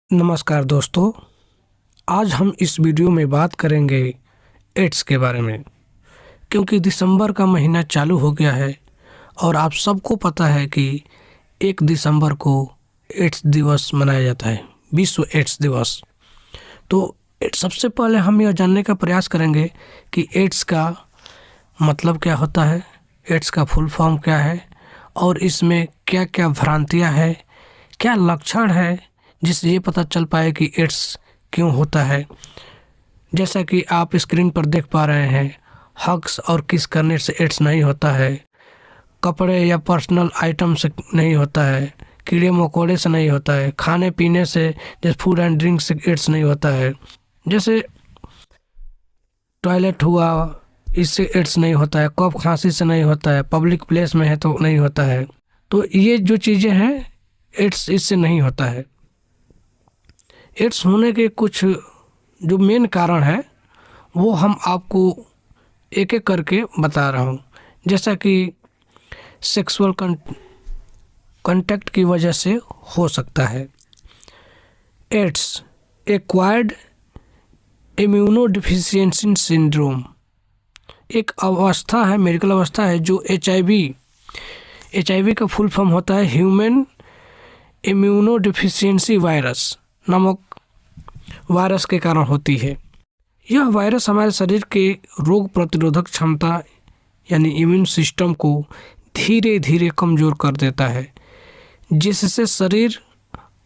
नमस्कार दोस्तों, आज हम इस वीडियो में बात करेंगे एड्स के बारे में। क्योंकि दिसंबर का महीना चालू हो गया है और आप सबको पता है कि 1 दिसंबर को एड्स दिवस मनाया जाता है, विश्व एड्स दिवस। तो सबसे पहले हम यह जानने का प्रयास करेंगे कि एड्स का मतलब क्या होता है, एड्स का फुल फॉर्म क्या है और इसमें क्या क्या भ्रांतियाँ हैं, क्या लक्षण है जिससे ये पता चल पाए कि एड्स क्यों होता है। जैसा कि आप स्क्रीन पर देख पा रहे हैं, हग्स और किस करने से एड्स नहीं होता है, कपड़े या पर्सनल आइटम से नहीं होता है, कीड़े मकोड़े से नहीं होता है, खाने पीने से जैसे फूड एंड ड्रिंक से एड्स नहीं होता है, जैसे टॉयलेट हुआ इससे एड्स नहीं होता है, कफ खांसी से नहीं होता है, पब्लिक प्लेस में है तो नहीं होता है। तो ये जो चीज़ें हैं एड्स इससे नहीं होता है। एड्स होने के कुछ जो मेन कारण है वो हम आपको एक एक करके बता रहा हूँ। जैसा कि सेक्सुअल कांटेक्ट की वजह से हो सकता है। एड्स एक्वायर्ड इम्यूनोडेफिशिएंसी सिंड्रोम एक अवस्था है, मेडिकल अवस्था है जो एचआईवी का फुल फॉर्म होता है ह्यूमन इम्यूनोडेफिशिएंसी वायरस नामक वायरस के कारण होती है। यह वायरस हमारे शरीर के रोग प्रतिरोधक क्षमता यानी इम्यून सिस्टम को धीरे धीरे कमज़ोर कर देता है, जिससे शरीर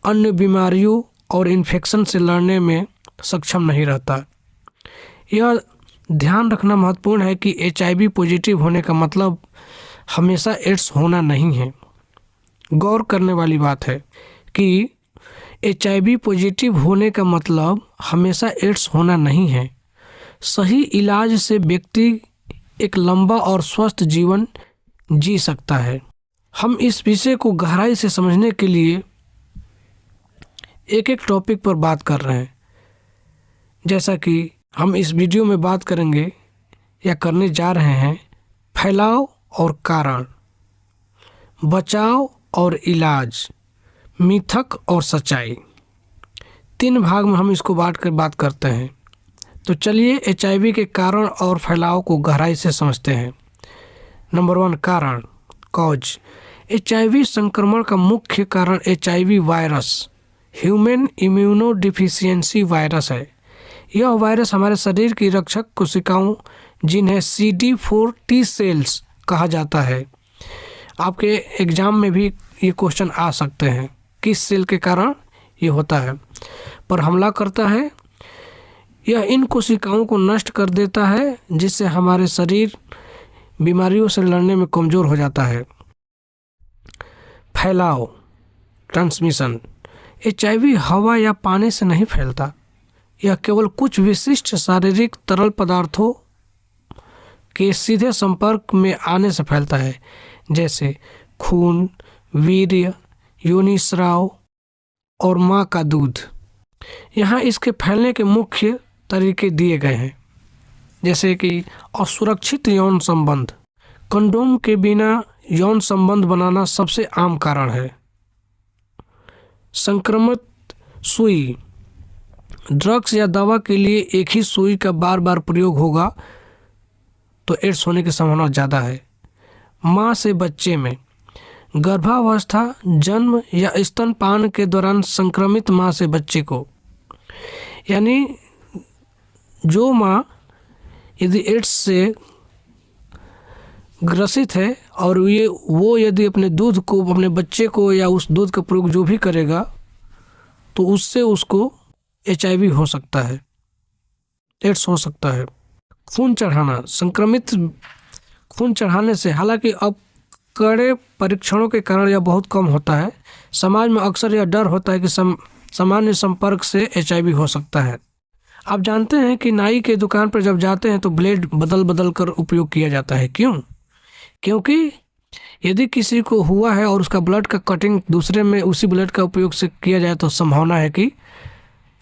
अन्य बीमारियों और इन्फेक्शन से लड़ने में सक्षम नहीं रहता। यह ध्यान रखना महत्वपूर्ण है कि एचआईवी पॉजिटिव होने का मतलब हमेशा एड्स होना नहीं है। गौर करने वाली बात है कि एचआईवी पॉजिटिव होने का मतलब हमेशा एड्स होना नहीं है। सही इलाज से व्यक्ति एक लंबा और स्वस्थ जीवन जी सकता है। हम इस विषय को गहराई से समझने के लिए एक एक टॉपिक पर बात कर रहे हैं। जैसा कि हम इस वीडियो में बात करेंगे या करने जा रहे हैं, फैलाव और कारण, बचाव और इलाज, मिथक और सच्चाई। 3 भाग में हम इसको बांट कर बात करते हैं। तो चलिए एचआईवी के कारण और फैलाव को गहराई से समझते हैं। नंबर 1, कारण, कॉज। एचआईवी संक्रमण का मुख्य कारण HIV virus human immunodeficiency virus है। यह वायरस हमारे शरीर की रक्षक कोशिकाओं जिन्हें CD4 T सेल्स कहा जाता है, आपके एग्जाम में भी ये क्वेश्चन आ सकते हैं, किस सेल के कारण ये होता है, पर हमला करता है। यह इन कोशिकाओं को नष्ट कर देता है जिससे हमारे शरीर बीमारियों से लड़ने में कमज़ोर हो जाता है। फैलाव, ट्रांसमिशन। एचआईवी हवा या पानी से नहीं फैलता, यह केवल कुछ विशिष्ट शारीरिक तरल पदार्थों के सीधे संपर्क में आने से फैलता है, जैसे खून, वीर्य, योनि स्राव और माँ का दूध। यहाँ इसके फैलने के मुख्य तरीके दिए गए हैं, जैसे कि असुरक्षित यौन संबंध। कंडोम के बिना यौन संबंध बनाना सबसे आम कारण है। संक्रमित सुई, ड्रग्स या दवा के लिए एक ही सुई का बार बार प्रयोग होगा तो एड्स होने की संभावना ज़्यादा है। माँ से बच्चे में, गर्भावस्था, जन्म या स्तनपान के दौरान संक्रमित माँ से बच्चे को, यानी जो माँ यदि एड्स से ग्रसित है और वो यदि अपने दूध को, अपने बच्चे को या उस दूध का प्रयोग जो भी करेगा तो उससे उसको एचआईवी हो सकता है, एड्स हो सकता है। खून चढ़ाना, संक्रमित खून चढ़ाने से, हालांकि अब कड़े परीक्षणों के कारण यह बहुत कम होता है, समाज में अक्सर यह डर होता है कि सामान्य संपर्क से एचआईवी हो सकता है। आप जानते हैं कि नाई के दुकान पर जब जाते हैं तो ब्लेड बदल कर उपयोग किया जाता है। क्यों? क्योंकि यदि किसी को हुआ है और उसका ब्लड का कटिंग दूसरे में उसी ब्लड का उपयोग से किया जाए तो संभावना है कि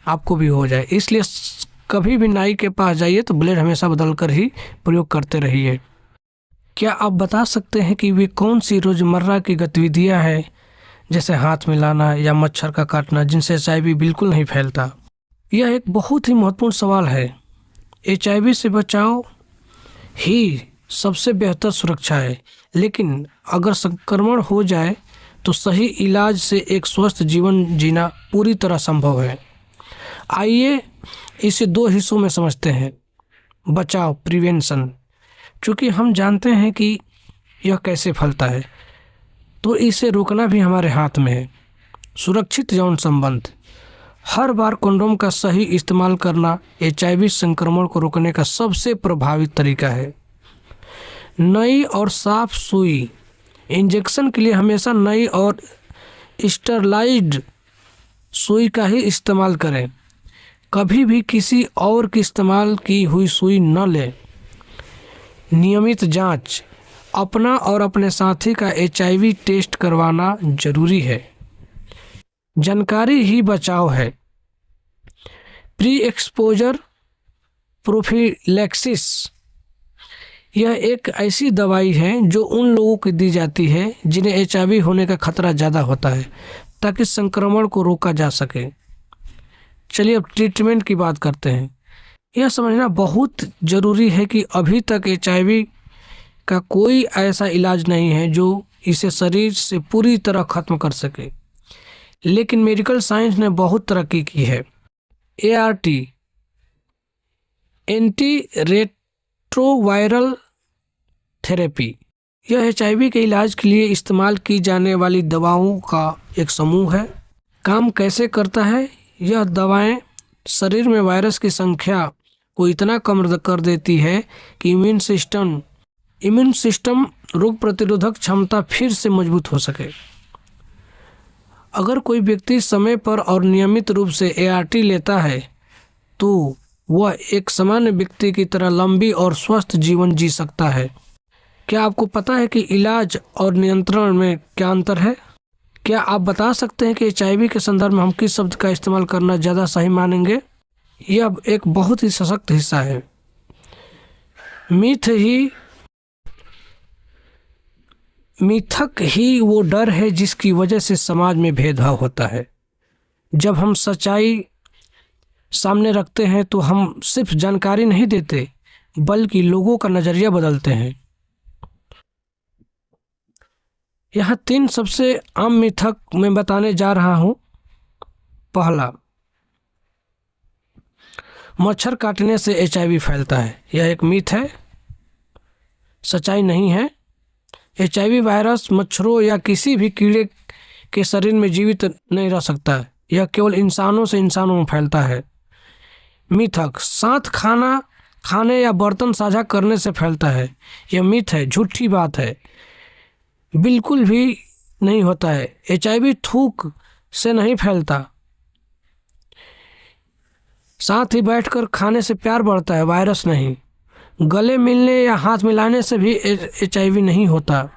आपको भी हो जाए। इसलिए कभी भी नाई के पास जाइए तो ब्लेड हमेशा बदल कर ही प्रयोग करते रहिए। क्या आप बता सकते हैं कि वे कौन सी रोज़मर्रा की गतिविधियां हैं जैसे हाथ मिलाना या मच्छर का काटना, जिनसे एचआईवी बिल्कुल नहीं फैलता। यह एक बहुत ही महत्वपूर्ण सवाल है। एचआईवी से बचाव ही सबसे बेहतर सुरक्षा है, लेकिन अगर संक्रमण हो जाए तो सही इलाज से एक स्वस्थ जीवन जीना पूरी तरह संभव है। आइए इसे दो हिस्सों में समझते हैं। बचाव, प्रिवेंशन। चूँकि हम जानते हैं कि यह कैसे फैलता है, तो इसे रोकना भी हमारे हाथ में है। सुरक्षित यौन संबंध। हर बार कंडोम का सही इस्तेमाल करना एचआईवी संक्रमण को रोकने का सबसे प्रभावी तरीका है। नई और साफ सुई। इंजेक्शन के लिए हमेशा नई और स्टरलाइज्ड सुई का ही इस्तेमाल करें। कभी भी किसी और की इस्तेमाल की हुई सुई न लें। नियमित जांच। अपना और अपने साथी का एचआईवी टेस्ट करवाना जरूरी है। जानकारी ही बचाव है। Pre exposure prophylaxis. यह एक ऐसी दवाई है जो उन लोगों को दी जाती है जिन्हें एचआईवी होने का खतरा ज़्यादा होता है, ताकि संक्रमण को रोका जा सके। चलिए अब ट्रीटमेंट की बात करते हैं। यह समझना बहुत ज़रूरी है कि अभी तक एचआईवी का कोई ऐसा इलाज नहीं है जो इसे शरीर से पूरी तरह ख़त्म कर सके, लेकिन मेडिकल साइंस ने बहुत तरक्की की है। ART, anti retroviral therapy. यह एचआईवी के इलाज के लिए इस्तेमाल की जाने वाली दवाओं का एक समूह है। काम कैसे करता है? यह दवाएं शरीर में वायरस की संख्या को इतना कम कर देती है कि इम्यून सिस्टम रोग प्रतिरोधक क्षमता फिर से मजबूत हो सके। अगर कोई व्यक्ति समय पर और नियमित रूप से ART लेता है तो वह एक सामान्य व्यक्ति की तरह लंबी और स्वस्थ जीवन जी सकता है। क्या आपको पता है कि इलाज और नियंत्रण में क्या अंतर है? क्या आप बता सकते हैं कि एचआईवी के संदर्भ में हम किस शब्द का इस्तेमाल करना ज़्यादा सही मानेंगे? यह एक बहुत ही सशक्त हिस्सा है। मिथक ही वो डर है जिसकी वजह से समाज में भेदभाव होता है। जब हम सच्चाई सामने रखते हैं तो हम सिर्फ जानकारी नहीं देते, बल्कि लोगों का नज़रिया बदलते हैं। यहाँ 3 सबसे आम मिथक मैं बताने जा रहा हूँ। पहला, मच्छर काटने से एचआईवी फैलता है। यह एक मिथ है, सच्चाई नहीं है। एचआईवी वायरस मच्छरों या किसी भी कीड़े के शरीर में जीवित नहीं रह सकता है। यह केवल इंसानों से इंसानों में फैलता है। मिथक, साथ खाने या बर्तन साझा करने से फैलता है। यह मिथ है, झूठी बात है, बिल्कुल भी नहीं होता है। एचआईवी थूक से नहीं फैलता। साथ ही बैठकर खाने से प्यार बढ़ता है, वायरस नहीं। गले मिलने या हाथ मिलाने से भी एचआईवी नहीं होता।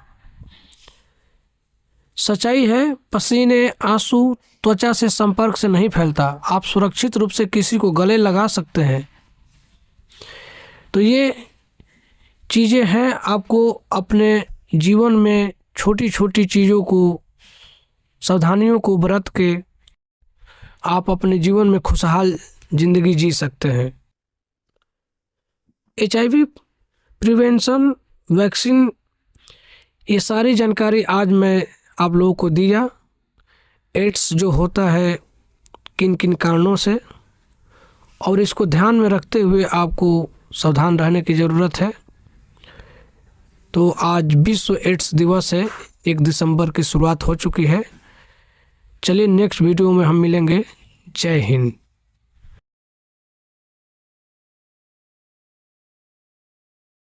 सच्चाई है, पसीने, आंसू, त्वचा से संपर्क से नहीं फैलता। आप सुरक्षित रूप से किसी को गले लगा सकते हैं। तो ये चीज़ें हैं, आपको अपने जीवन में छोटी छोटी चीज़ों को, सावधानियों को बरत के आप अपने जीवन में खुशहाल ज़िंदगी जी सकते हैं। एचआईवी प्रिवेंशन, वैक्सीन, ये सारी जानकारी आज मैं आप लोगों को दिया। एड्स जो होता है किन किन कारणों से, और इसको ध्यान में रखते हुए आपको सावधान रहने की ज़रूरत है। तो आज विश्व एड्स दिवस है, 1 दिसंबर की शुरुआत हो चुकी है। चलिए नेक्स्ट वीडियो में हम मिलेंगे। जय हिंद।